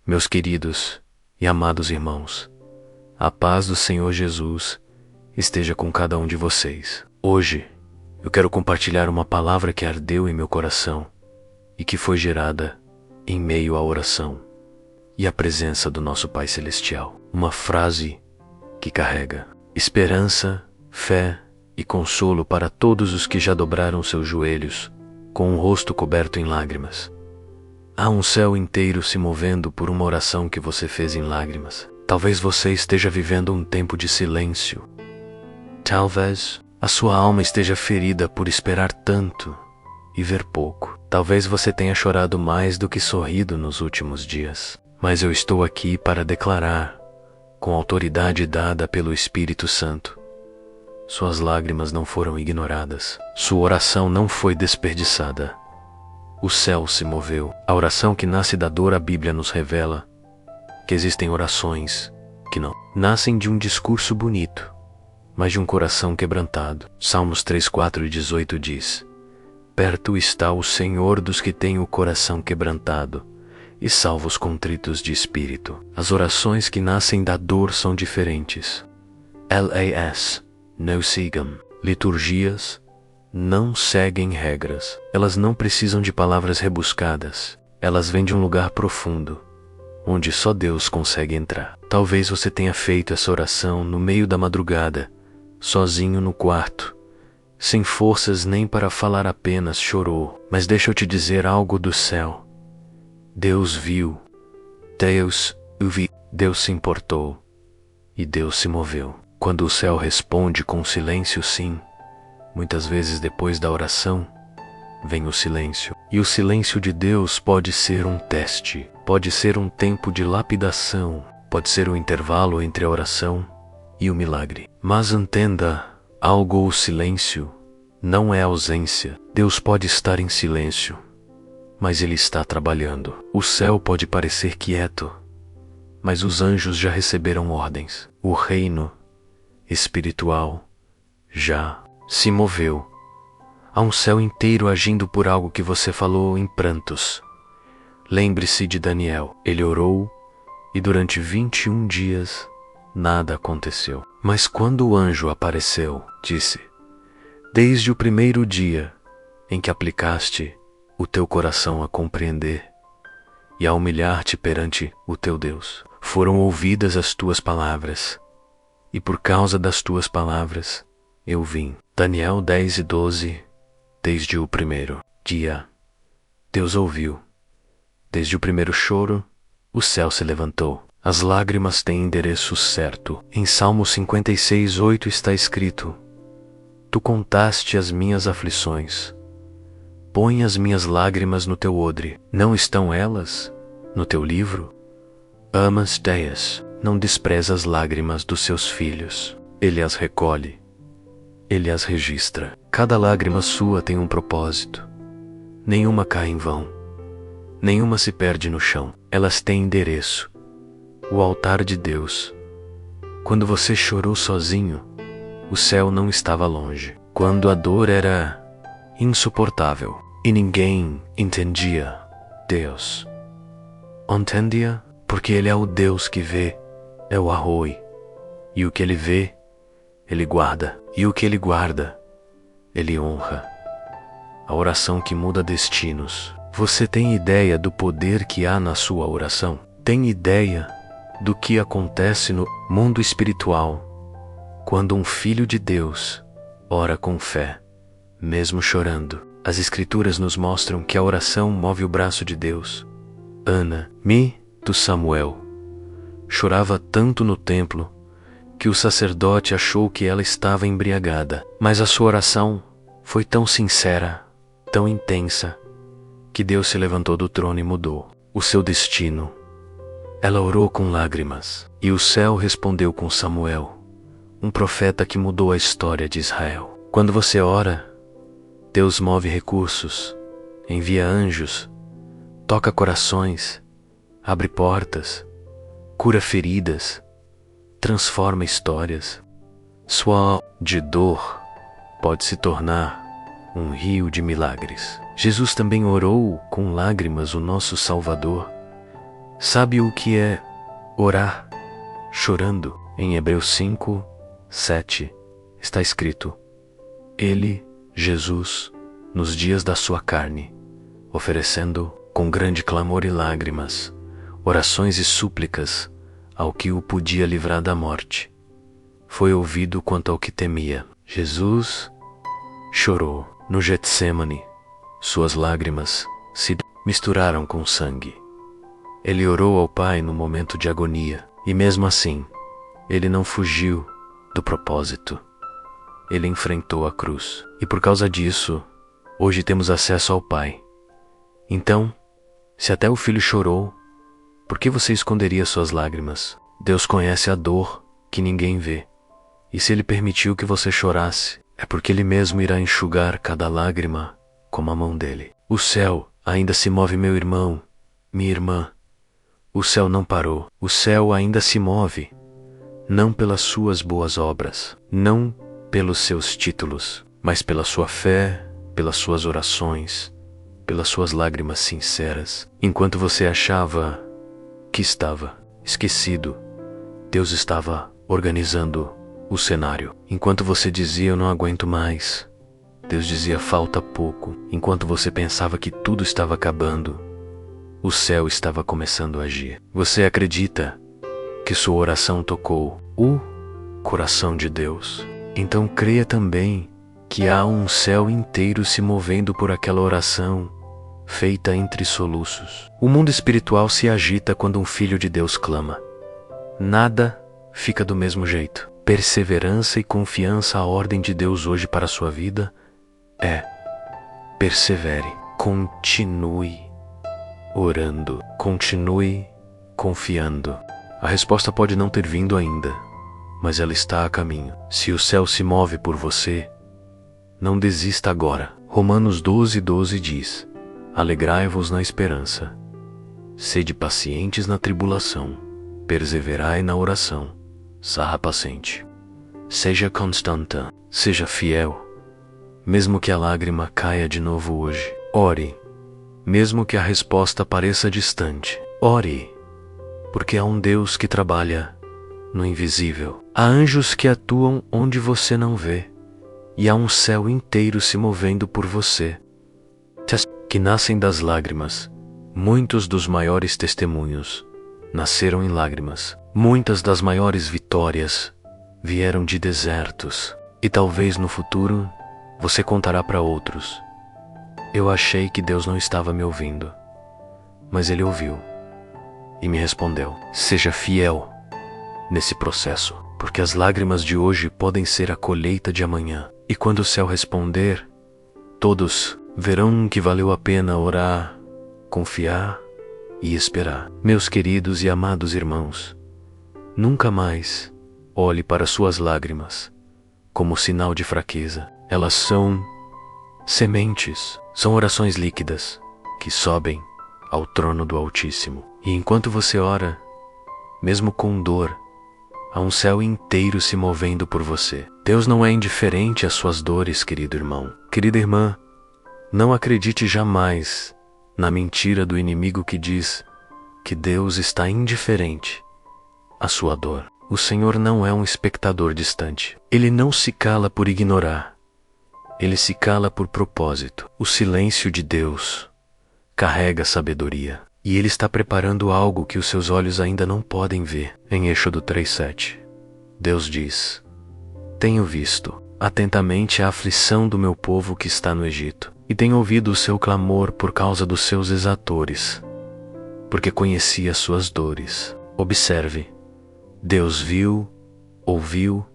Meus queridos e amados irmãos, a paz do Senhor Jesus esteja com cada um de vocês. Hoje, eu quero compartilhar uma palavra que ardeu em meu coração e que foi gerada em meio à oração e à presença do nosso Pai Celestial. Uma frase que carrega esperança, fé e consolo para todos os que já dobraram seus joelhos com o rosto coberto em lágrimas. Há um céu inteiro se movendo por uma oração que você fez em lágrimas. Talvez você esteja vivendo um tempo de silêncio. Talvez a sua alma esteja ferida por esperar tanto e ver pouco. Talvez você tenha chorado mais do que sorrido nos últimos dias. Mas eu estou aqui para declarar, com autoridade dada pelo Espírito Santo, suas lágrimas não foram ignoradas. Sua oração não foi desperdiçada. O céu se moveu. A oração que nasce da dor, a Bíblia nos revela que existem orações que não nascem de um discurso bonito, mas de um coração quebrantado. Salmos 3, 4 e 18 diz: perto está o Senhor dos que têm o coração quebrantado e salva os contritos de espírito. As orações que nascem da dor são diferentes. LAS, não sigam. Liturgias não seguem regras. Elas não precisam de palavras rebuscadas. Elas vêm de um lugar profundo, onde só Deus consegue entrar. Talvez você tenha feito essa oração no meio da madrugada, sozinho no quarto, sem forças nem para falar, apenas chorou. Mas deixa eu te dizer algo do céu. Deus viu, Deus ouviu, Deus se importou e Deus se moveu. Quando o céu responde com silêncio, sim, muitas vezes depois da oração, vem o silêncio. E o silêncio de Deus pode ser um teste, pode ser um tempo de lapidação, pode ser um intervalo entre a oração e o milagre. Mas entenda algo: o silêncio não é ausência. Deus pode estar em silêncio, mas Ele está trabalhando. O céu pode parecer quieto, mas os anjos já receberam ordens. O reino espiritual já se moveu. Há um céu inteiro agindo por algo que você falou em prantos. Lembre-se de Daniel. Ele orou e durante 21 dias nada aconteceu. Mas quando o anjo apareceu, disse: desde o primeiro dia em que aplicaste o teu coração a compreender e a humilhar-te perante o teu Deus, foram ouvidas as tuas palavras, e por causa das tuas palavras eu vim. Daniel 10 e 12. Desde o primeiro dia, Deus ouviu. Desde o primeiro choro, o céu se levantou. As lágrimas têm endereço certo. Em Salmo 56, 8 está escrito: tu contaste as minhas aflições. Põe as minhas lágrimas no teu odre. Não estão elas no teu livro? Amas-te-as. Não despreza as lágrimas dos seus filhos. Ele as recolhe. Ele as registra. Cada lágrima sua tem um propósito. Nenhuma cai em vão. Nenhuma se perde no chão. Elas têm endereço: o altar de Deus. Quando você chorou sozinho, o céu não estava longe. Quando a dor era insuportável e ninguém entendia, Deus entendia, porque Ele é o Deus que vê, é o Arroi. E o que Ele vê, Ele guarda. E o que Ele guarda, Ele honra. A oração que muda destinos. Você tem ideia do poder que há na sua oração? Tem ideia do que acontece no mundo espiritual quando um filho de Deus ora com fé, mesmo chorando? As Escrituras nos mostram que a oração move o braço de Deus. Ana, do Samuel, chorava tanto no templo que o sacerdote achou que ela estava embriagada. Mas a sua oração foi tão sincera, tão intensa, que Deus se levantou do trono e mudou o seu destino. Ela orou com lágrimas, e o céu respondeu com Samuel, um profeta que mudou a história de Israel. Quando você ora, Deus move recursos, envia anjos, toca corações, abre portas, cura feridas, transforma histórias. Sua de dor pode se tornar um rio de milagres. Jesus também orou com lágrimas. O nosso Salvador Sabe o que é orar chorando? Em Hebreus 5, 7 está escrito: Ele, Jesus, nos dias da sua carne, oferecendo com grande clamor e lágrimas, orações e súplicas ao que o podia livrar da morte, foi ouvido quanto ao que temia. Jesus chorou no Getsêmani. Suas lágrimas se misturaram com sangue. Ele orou ao Pai no momento de agonia, e mesmo assim, ele não fugiu do propósito. Ele enfrentou a cruz. E por causa disso, hoje temos acesso ao Pai. Então, se até o Filho chorou, por que você esconderia suas lágrimas? Deus conhece a dor que ninguém vê. E se Ele permitiu que você chorasse, é porque Ele mesmo irá enxugar cada lágrima com a mão dele. O céu ainda se move, meu irmão, minha irmã. O céu não parou. O céu ainda se move, não pelas suas boas obras, não pelos seus títulos, mas pela sua fé, pelas suas orações, pelas suas lágrimas sinceras. Enquanto você achava que estava esquecido, Deus estava organizando o cenário. Enquanto você dizia, eu não aguento mais, Deus dizia, falta pouco. Enquanto você pensava que tudo estava acabando, o céu estava começando a agir. Você acredita que sua oração tocou o coração de Deus? Então creia também que há um céu inteiro se movendo por aquela oração feita entre soluços. O mundo espiritual se agita quando um filho de Deus clama. Nada fica do mesmo jeito. Perseverança e confiança. A ordem de Deus hoje para a sua vida é: persevere, continue orando, continue confiando. A resposta pode não ter vindo ainda, mas ela está a caminho. Se o céu se move por você, não desista agora. Romanos 12:12 diz: alegrai-vos na esperança, sede pacientes na tribulação, perseverai na oração, sarra paciente. Seja constante, seja fiel, mesmo que a lágrima caia de novo hoje. Ore, mesmo que a resposta pareça distante. Ore, porque há um Deus que trabalha no invisível. Há anjos que atuam onde você não vê, e há um céu inteiro se movendo por você. Que nascem das lágrimas. Muitos dos maiores testemunhos nasceram em lágrimas. Muitas das maiores vitórias vieram de desertos. E talvez no futuro você contará para outros: eu achei que Deus não estava me ouvindo, mas Ele ouviu e me respondeu. Seja fiel nesse processo, porque as lágrimas de hoje podem ser a colheita de amanhã. E quando o céu responder, todos verão que valeu a pena orar, confiar e esperar. Meus queridos e amados irmãos, nunca mais olhe para suas lágrimas como sinal de fraqueza. Elas são sementes, são orações líquidas que sobem ao trono do Altíssimo. E enquanto você ora, mesmo com dor, há um céu inteiro se movendo por você. Deus não é indiferente às suas dores, querido irmão. Querida irmã, não acredite jamais na mentira do inimigo que diz que Deus está indiferente à sua dor. O Senhor não é um espectador distante. Ele não se cala por ignorar. Ele se cala por propósito. O silêncio de Deus carrega sabedoria. E Ele está preparando algo que os seus olhos ainda não podem ver. Em Êxodo 3:7, Deus diz: tenho visto atentamente a aflição do meu povo que está no Egito, e tenho ouvido o seu clamor por causa dos seus exatores, porque conheci as suas dores. Observe, Deus viu, ouviu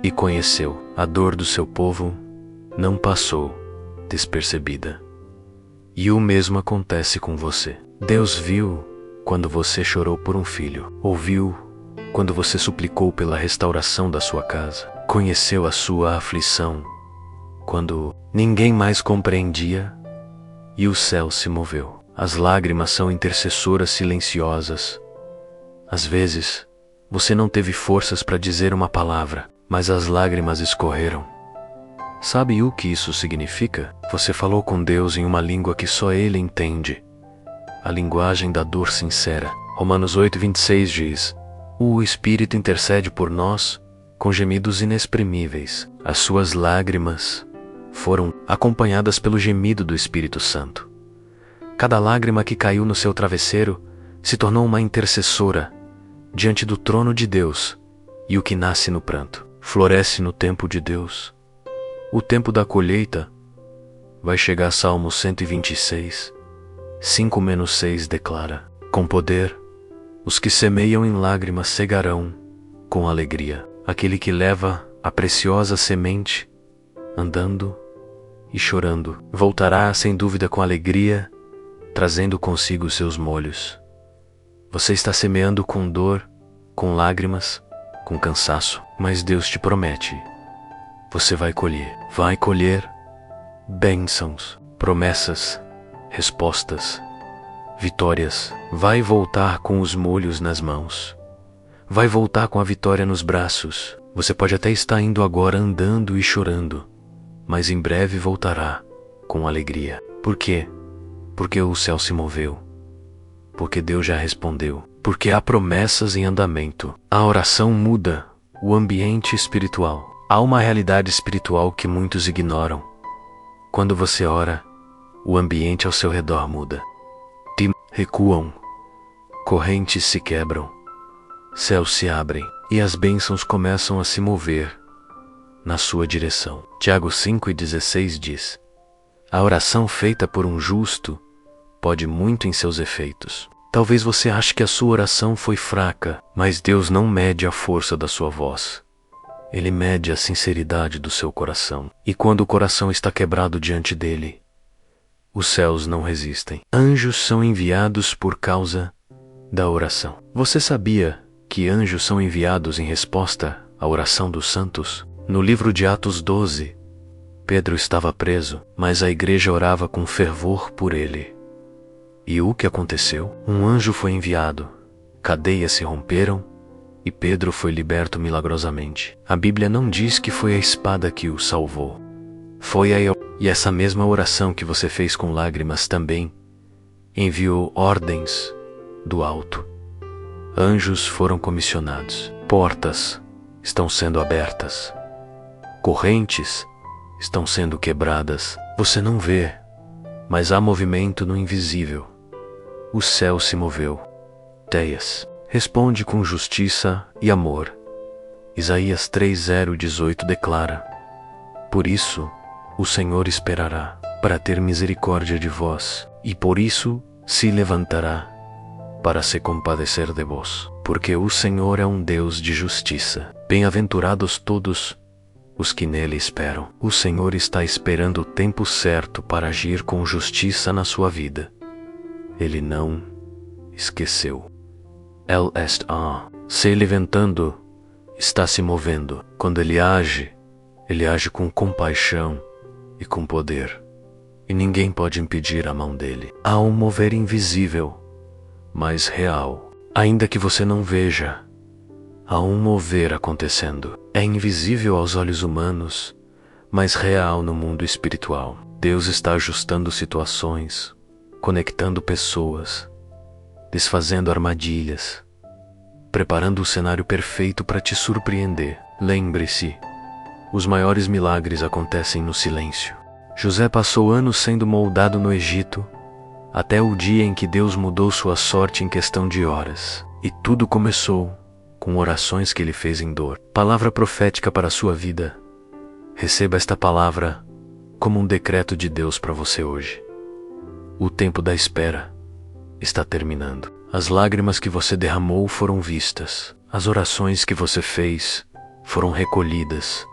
e conheceu. A dor do seu povo não passou despercebida. E o mesmo acontece com você. Deus viu quando você chorou por um filho, ouviu quando você suplicou pela restauração da sua casa, conheceu a sua aflição quando ninguém mais compreendia e o céu se moveu. As lágrimas são intercessoras silenciosas. Às vezes, você não teve forças para dizer uma palavra, mas as lágrimas escorreram. Sabe o que isso significa? Você falou com Deus em uma língua que só Ele entende. A linguagem da dor sincera. Romanos 8:26 diz: O Espírito intercede por nós com gemidos inexprimíveis. As suas lágrimas foram acompanhadas pelo gemido do Espírito Santo. Cada lágrima que caiu no seu travesseiro se tornou uma intercessora diante do trono de Deus, e o que nasce no pranto floresce no tempo de Deus. O tempo da colheita vai chegar. Salmo 126, 5-6 declara: Com poder, os que semeiam em lágrimas cegarão com alegria. Aquele que leva a preciosa semente, andando e chorando, voltará sem dúvida com alegria, trazendo consigo os seus molhos. Você está semeando com dor, com lágrimas, com cansaço, mas Deus te promete: você vai colher bênçãos, promessas, respostas, vitórias. Vai voltar com os molhos nas mãos. Vai voltar com a vitória nos braços. Você pode até estar indo agora andando e chorando, mas em breve voltará com alegria. Por quê? Porque o céu se moveu. Porque Deus já respondeu. Porque há promessas em andamento. A oração muda o ambiente espiritual. Há uma realidade espiritual que muitos ignoram. Quando você ora, o ambiente ao seu redor muda. Recuam, correntes se quebram, céus se abrem e as bênçãos começam a se mover na sua direção. Tiago 5:16 diz: A oração feita por um justo pode muito em seus efeitos. Talvez você ache que a sua oração foi fraca, mas Deus não mede a força da sua voz. Ele mede a sinceridade do seu coração. E quando o coração está quebrado diante dele, os céus não resistem. Anjos são enviados por causa da oração. Você sabia que anjos são enviados em resposta à oração dos santos? No livro de Atos 12, Pedro estava preso, mas a igreja orava com fervor por ele. E o que aconteceu? Um anjo foi enviado, cadeias se romperam e Pedro foi liberto milagrosamente. A Bíblia não diz que foi a espada que o salvou. Foi e essa mesma oração que você fez com lágrimas também enviou ordens do alto. Anjos foram comissionados. Portas estão sendo abertas. Correntes estão sendo quebradas. Você não vê, mas há movimento no invisível. O céu se moveu. Teias responde com justiça e amor. Isaías 3:18 declara: Por isso o Senhor esperará para ter misericórdia de vós, e por isso se levantará para se compadecer de vós. Porque o Senhor é um Deus de justiça. Bem-aventurados todos os que nele esperam. O Senhor está esperando o tempo certo para agir com justiça na sua vida. Ele não esqueceu. Ele está se levantando, está se movendo. Quando ele age com compaixão e com poder. E ninguém pode impedir a mão dele. Há um mover invisível, mas real. Ainda que você não veja, há um mover acontecendo. É invisível aos olhos humanos, mas real no mundo espiritual. Deus está ajustando situações, conectando pessoas, desfazendo armadilhas, preparando o cenário perfeito para te surpreender. Lembre-se, os maiores milagres acontecem no silêncio. José passou anos sendo moldado no Egito, até o dia em que Deus mudou sua sorte em questão de horas. E tudo começou com orações que ele fez em dor. Palavra profética para a sua vida. Receba esta palavra como um decreto de Deus para você hoje. O tempo da espera está terminando. As lágrimas que você derramou foram vistas. As orações que você fez foram recolhidas.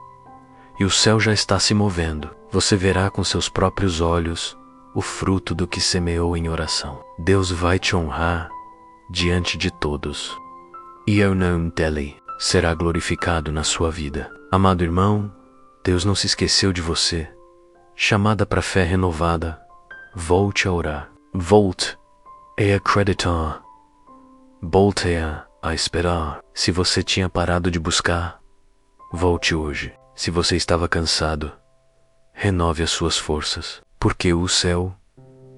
E o céu já está se movendo. Você verá com seus próprios olhos o fruto do que semeou em oração. Deus vai te honrar diante de todos. E o nome dele será glorificado na sua vida. Amado irmão, Deus não se esqueceu de você. Chamada para fé renovada, volte a orar. Volte a acreditar. Volte a esperar. Se você tinha parado de buscar, volte hoje. Se você estava cansado, renove as suas forças, porque o céu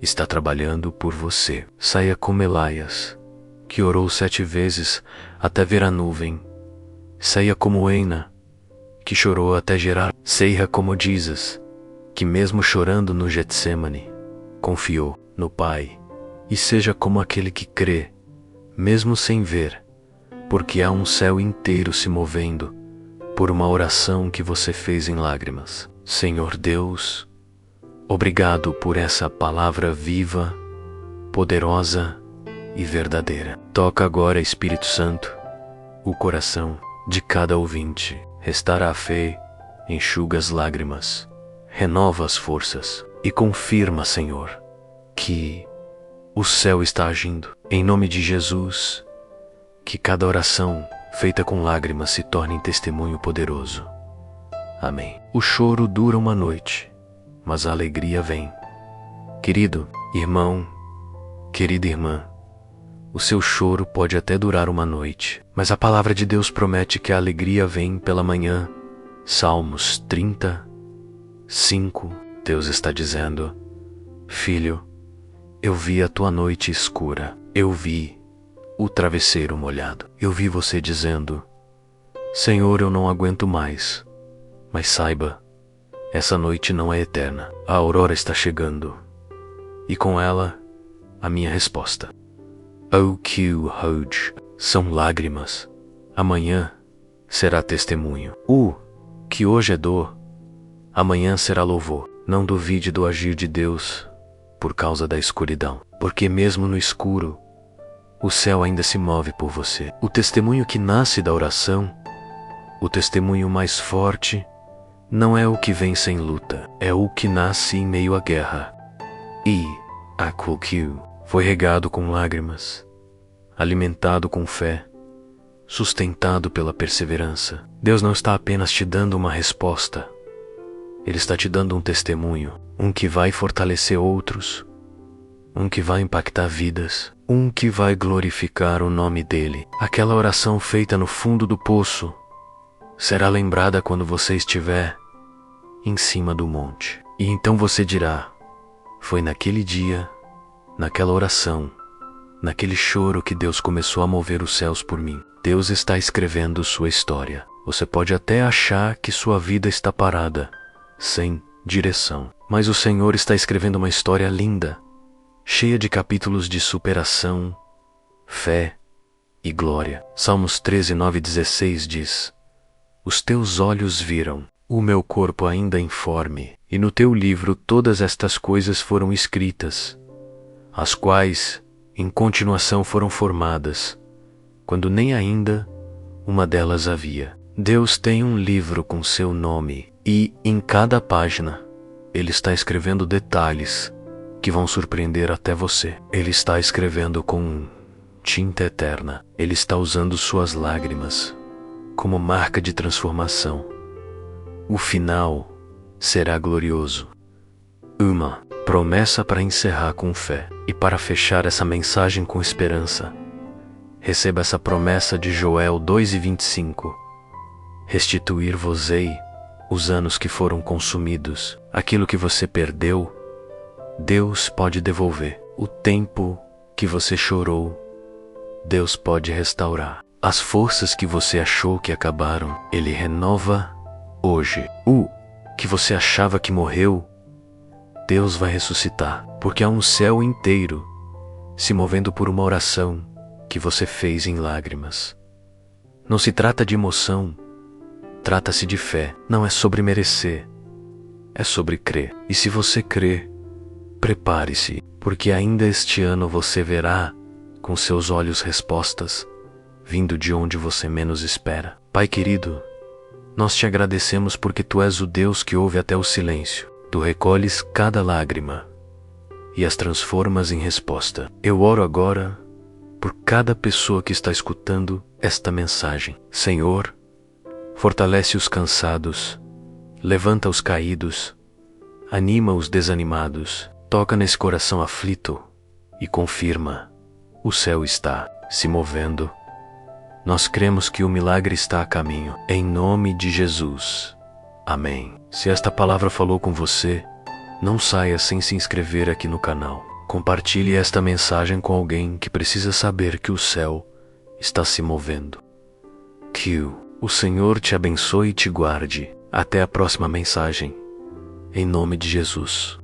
está trabalhando por você. Saia como Elias, que orou 7 vezes até ver a nuvem. Saia como Eina, que chorou até gerar. Seja como Jesus, que mesmo chorando no Getsemane, confiou no Pai. E seja como aquele que crê, mesmo sem ver, porque há um céu inteiro se movendo por uma oração que você fez em lágrimas. Senhor Deus, obrigado por essa palavra viva, poderosa e verdadeira. Toca agora, Espírito Santo, o coração de cada ouvinte. Restaura a fé, enxuga as lágrimas, renova as forças e confirma, Senhor, que o céu está agindo. Em nome de Jesus, que cada oração feita com lágrimas se torne em testemunho poderoso. Amém. O choro dura uma noite, mas a alegria vem. Querido irmão, querida irmã, o seu choro pode até durar uma noite, mas a palavra de Deus promete que a alegria vem pela manhã. Salmos 30:5. Deus está dizendo: Filho, eu vi a tua noite escura, eu vi o travesseiro molhado. Eu vi você dizendo: Senhor, eu não aguento mais. Mas saiba, essa noite não é eterna. A aurora está chegando, e com ela, a minha resposta. O que hoje são lágrimas, amanhã será testemunho. O que hoje é dor, amanhã será louvor. Não duvide do agir de Deus por causa da escuridão, porque mesmo no escuro, o céu ainda se move por você. O testemunho que nasce da oração, o testemunho mais forte, não é o que vem sem luta, é o que nasce em meio à guerra. E aquele que foi regado com lágrimas, alimentado com fé, sustentado pela perseverança. Deus não está apenas te dando uma resposta, Ele está te dando um testemunho, um que vai fortalecer outros, um que vai impactar vidas, um que vai glorificar o nome dEle. Aquela oração feita no fundo do poço será lembrada quando você estiver em cima do monte. E então você dirá: foi naquele dia, naquela oração, naquele choro que Deus começou a mover os céus por mim. Deus está escrevendo sua história. Você pode até achar que sua vida está parada, sem direção, mas o Senhor está escrevendo uma história linda, cheia de capítulos de superação, fé e glória. Salmos 13:9-16 diz: Os teus olhos viram o meu corpo ainda informe, e no teu livro todas estas coisas foram escritas, as quais em continuação foram formadas, quando nem ainda uma delas havia. Deus tem um livro com seu nome, e em cada página Ele está escrevendo detalhes que vão surpreender até você. Ele está escrevendo com tinta eterna. Ele está usando suas lágrimas como marca de transformação. O final será glorioso. Uma promessa para encerrar com fé. E para fechar essa mensagem com esperança, receba essa promessa de Joel 2:25. Restituir-vos-ei os anos que foram consumidos. Aquilo que você perdeu, Deus pode devolver. O tempo que você chorou, Deus pode restaurar. As forças que você achou que acabaram, Ele renova hoje. O que você achava que morreu, Deus vai ressuscitar, porque há um céu inteiro se movendo por uma oração que você fez em lágrimas. Não se trata de emoção, trata-se de fé. Não é sobre merecer, é sobre crer. E se você crê, prepare-se, porque ainda este ano você verá com seus olhos respostas vindo de onde você menos espera. Pai querido, nós te agradecemos porque Tu és o Deus que ouve até o silêncio. Tu recolhes cada lágrima e as transformas em resposta. Eu oro agora por cada pessoa que está escutando esta mensagem. Senhor, fortalece os cansados, levanta os caídos, anima os desanimados, toca nesse coração aflito e confirma: o céu está se movendo. Nós cremos que o milagre está a caminho. Em nome de Jesus. Amém. Se esta palavra falou com você, não saia sem se inscrever aqui no canal. Compartilhe esta mensagem com alguém que precisa saber que o céu está se movendo. Que o Senhor te abençoe e te guarde. Até a próxima mensagem. Em nome de Jesus.